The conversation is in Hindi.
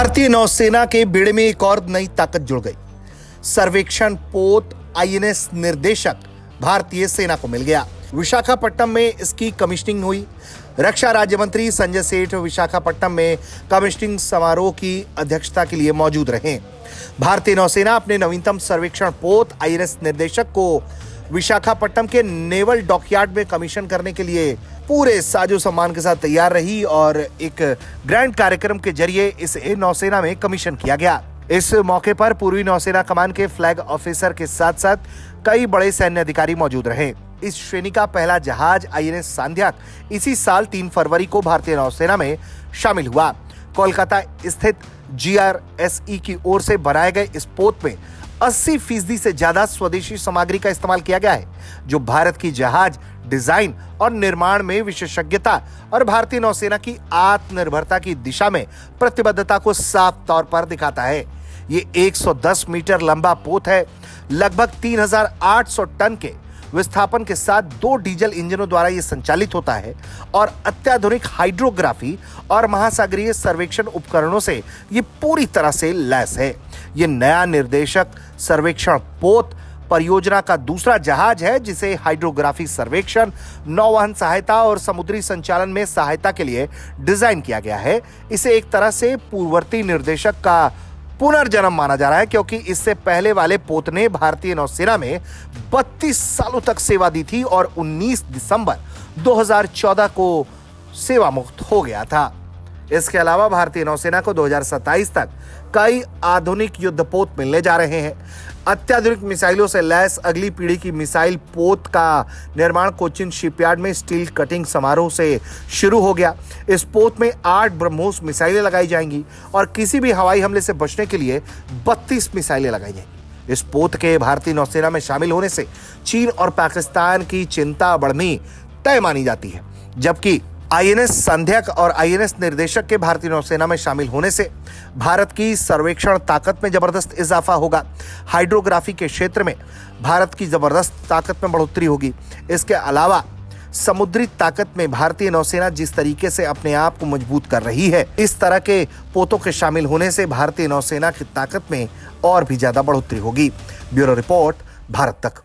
भारतीय नौसेना के बेड़े में एक और नई ताकत जुड़ गई। सर्वेक्षण पोत आईएनएस निर्देशक भारतीय सेना को मिल गया। विशाखापट्टनम में इसकी कमीशनिंग हुई। रक्षा राज्य मंत्री संजय सेठ विशाखापट्टनम में कमीशनिंग समारोह की अध्यक्षता के लिए मौजूद रहे। भारतीय नौसेना अपने नवीनतम सर्वेक्षण पोत आईएनएस निर्देशक को विशाखापट्टनम के नेवल डॉकयार्ड में कमीशन करने के लिए पूरे साजो सम्मान के साथ तैयार रही और एक ग्रैंड कार्यक्रम के जरिए इसे नौसेना में कमीशन किया गया। इस मौके पर पूर्वी नौसेना कमान के फ्लैग ऑफिसर के साथ साथ कई बड़े सैन्य अधिकारी मौजूद रहे। इस श्रेणी का पहला जहाज आईएनएस सांध्याक इसी साल 3 फरवरी को भारतीय नौसेना में शामिल हुआ। कोलकाता स्थित जीआरएसई की ओर से बनाए गए इस पोत में 80% से ज्यादा स्वदेशी सामग्री का इस्तेमाल किया गया है, जो भारत की जहाज डिजाइन और निर्माण में विशेषज्ञता और भारतीय नौसेना की आत्मनिर्भरता की दिशा में प्रतिबद्धता को साफ तौर पर दिखाता है। ये 110 मीटर लंबा पोत है। लगभग 3800 टन के विस्थापन के साथ 2 डीजल इंजनों द्वारा यह संचालित होता है और अत्याधुनिक हाइड्रोग्राफी और महासागरीय सर्वेक्षण उपकरणों से यह पूरी तरह से लैस है। यह नया निर्देशक सर्वेक्षण पोत परियोजना का दूसरा जहाज है जिसे हाइड्रोग्राफी सर्वेक्षण, नौवहन सहायता और समुद्री संचालन में सहायता के लिए डिजाइन किया गया है। इसे एक तरह से पूर्ववर्ती निर्देशक का पुनर्जन्म माना जा रहा है, क्योंकि इससे पहले वाले पोत ने भारतीय नौसेना में 32 सालों तक सेवा दी थी और 19 दिसंबर 2014 को सेवा मुक्त हो गया था। इसके अलावा भारतीय नौसेना को 2027 तक कई आधुनिक युद्धपोत मिलने जा रहे हैं। अत्याधुनिक मिसाइलों से लैस अगली पीढ़ी की मिसाइल पोत का निर्माण कोचिन शिपयार्ड में स्टील कटिंग समारोह से शुरू हो गया। इस पोत में 8 ब्रह्मोस मिसाइलें लगाई जाएंगी और किसी भी हवाई हमले से बचने के लिए 32 मिसाइलें लगाई जाएंगी। इस पोत के भारतीय नौसेना में शामिल होने से चीन और पाकिस्तान की चिंता बढ़नी तय मानी जाती है, जबकि आईएनएस सांध्याक और आईएनएस निर्देशक के भारतीय नौसेना में शामिल होने से भारत की सर्वेक्षण ताकत में जबरदस्त इजाफा होगा। हाइड्रोग्राफी के क्षेत्र में भारत की जबरदस्त ताकत में बढ़ोतरी होगी। इसके अलावा समुद्री ताकत में भारतीय नौसेना जिस तरीके से अपने आप को मजबूत कर रही है, इस तरह के पोतों के शामिल होने से भारतीय नौसेना की ताकत में और भी ज्यादा बढ़ोतरी होगी। ब्यूरो रिपोर्ट, भारत तक।